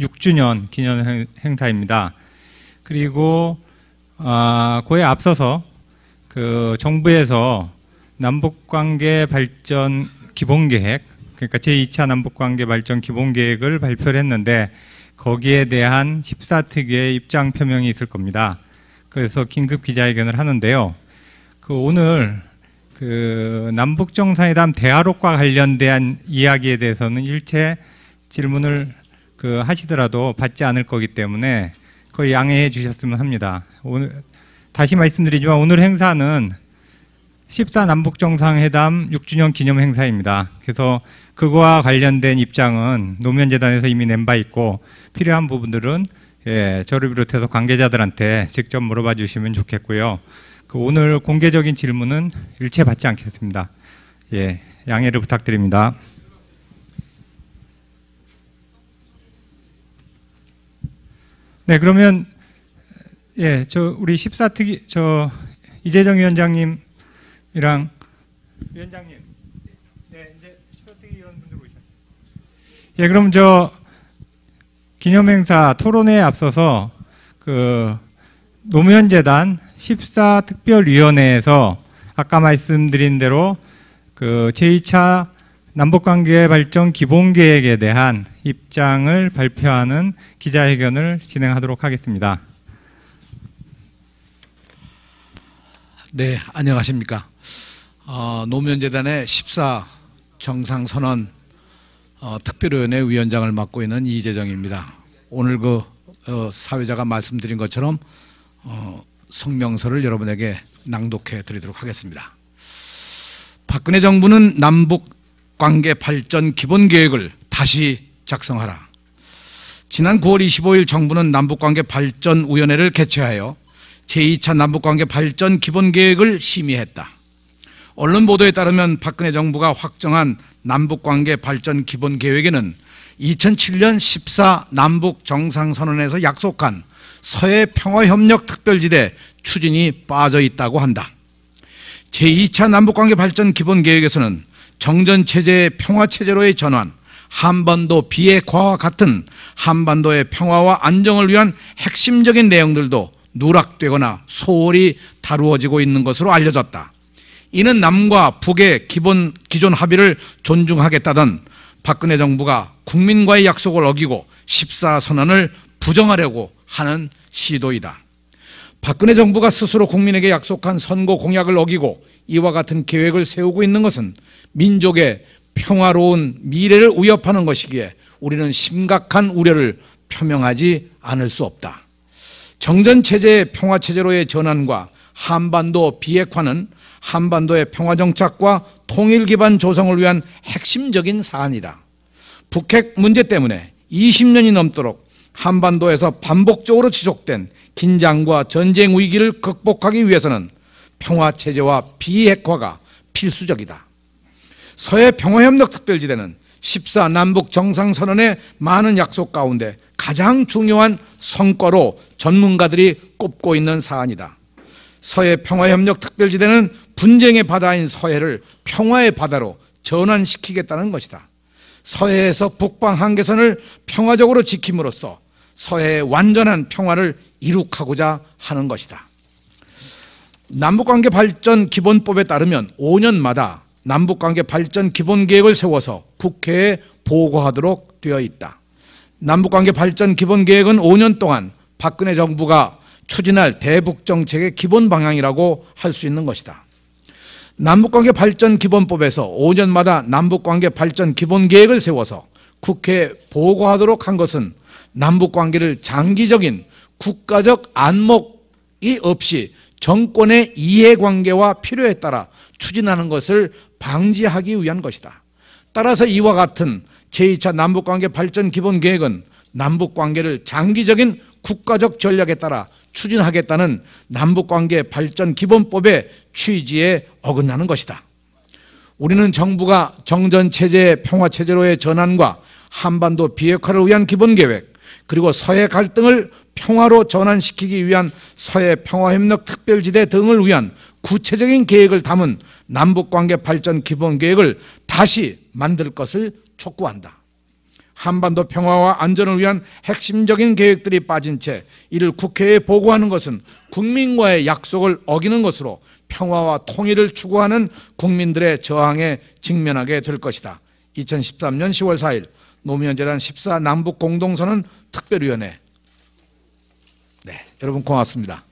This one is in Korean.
6주년 기념 행사입니다. 그리고 그에 앞서서 그 정부에서 남북관계 발전 기본계획, 그러니까 제2차 남북관계 발전 기본계획을 발표를 했는데 거기에 대한 14특위의 입장 표명이 있을 겁니다. 그래서 긴급 기자회견을 하는데요. 오늘 남북 정상회담 대화록과 관련된 이야기에 대해서는 일체 질문을 하시더라도 받지 않을 거기 때문에 거의 양해해 주셨으면 합니다. 오늘 다시 말씀드리지만 오늘 행사는 14 남북 정상회담 6주년 기념 행사입니다. 그래서 그거와 관련된 입장은 노무현재단에서 이미 낸 바 있고 필요한 부분들은 저를 비롯해서 관계자들한테 직접 물어봐 주시면 좋겠고요. 오늘 공개적인 질문은 일체 받지 않겠습니다. 양해를 부탁드립니다. 네, 그러면 우리 14특위 이재정 위원장님이랑 위원장님, 이제 14특위 위원분들 오셨어요. 그럼 기념행사 토론회에 앞서서 노무현재단 14특별위원회에서 아까 말씀드린 대로 제2차 남북관계 발전 기본계획에 대한 입장을 발표하는 기자회견을 진행하도록 하겠습니다. 네, 안녕하십니까. 노무현재단의 14 정상선언 특별위원회 위원장을 맡고 있는 이재정입니다. 오늘 사회자가 말씀드린 것처럼 성명서를 여러분에게 낭독해 드리도록 하겠습니다. 박근혜 정부는 남북관계 발전 기본계획을 다시 작성하라. 지난 9월 25일 정부는 남북관계 발전위원회를 개최하여 제2차 남북관계 발전 기본계획을 심의했다. 언론 보도에 따르면 박근혜 정부가 확정한 남북관계 발전 기본계획에는 2007년 14 남북 정상선언에서 약속한 서해 평화협력 특별지대 추진이 빠져 있다고 한다. 제2차 남북관계 발전 기본계획에서는 정전체제의 평화체제로의 전환, 한반도 비핵화와 같은 한반도의 평화와 안정을 위한 핵심적인 내용들도 누락되거나 소홀히 다루어지고 있는 것으로 알려졌다. 이는 남과 북의 기존 합의를 존중하겠다던 박근혜 정부가 국민과의 약속을 어기고 14선언을 부정하려고 하는 시도이다. 박근혜 정부가 스스로 국민에게 약속한 선거 공약을 어기고 이와 같은 계획을 세우고 있는 것은 민족의 평화로운 미래를 위협하는 것이기에 우리는 심각한 우려를 표명하지 않을 수 없다. 정전체제의 평화체제로의 전환과 한반도 비핵화는 한반도의 평화정착과 통일 기반 조성을 위한 핵심적인 사안이다. 북핵 문제 때문에 20년이 넘도록 한반도에서 반복적으로 지속된 긴장과 전쟁 위기를 극복하기 위해서는 평화체제와 비핵화가 필수적이다. 서해 평화협력 특별지대는 14 남북 정상선언의 많은 약속 가운데 가장 중요한 성과로 전문가들이 꼽고 있는 사안이다. 서해 평화협력 특별지대는 분쟁의 바다인 서해를 평화의 바다로 전환시키겠다는 것이다. 서해에서 북방 한계선을 평화적으로 지킴으로써 서해의 완전한 평화를 이룩하고자 하는 것이다. 남북관계 발전 기본법에 따르면 5년마다 남북관계 발전 기본계획을 세워서 국회에 보고하도록 되어 있다. 남북관계 발전 기본계획은 5년 동안 박근혜 정부가 추진할 대북정책의 기본 방향이라고 할 수 있는 것이다. 남북관계 발전 기본법에서 5년마다 남북관계 발전 기본계획을 세워서 국회에 보고하도록 한 것은 남북관계를 장기적인 국가적 안목이 없이 정권의 이해관계와 필요에 따라 추진하는 것을 방지하기 위한 것이다. 따라서 이와 같은 제2차 남북관계 발전 기본계획은 남북관계를 장기적인 국가적 전략에 따라 추진하겠다는 남북관계 발전 기본법의 취지에 어긋나는 것이다. 우리는 정부가 정전체제의 평화체제로의 전환과 한반도 비핵화를 위한 기본계획, 그리고 서해 갈등을 평화로 전환시키기 위한 서해 평화협력 특별지대 등을 위한 구체적인 계획을 담은 남북관계 발전 기본계획을 다시 만들 것을 촉구한다. 한반도 평화와 안전을 위한 핵심적인 계획들이 빠진 채 이를 국회에 보고하는 것은 국민과의 약속을 어기는 것으로 평화와 통일을 추구하는 국민들의 저항에 직면하게 될 것이다. 2013년 10월 4일 노무현재단 14 남북공동선언 특별위원회. 네, 여러분 고맙습니다.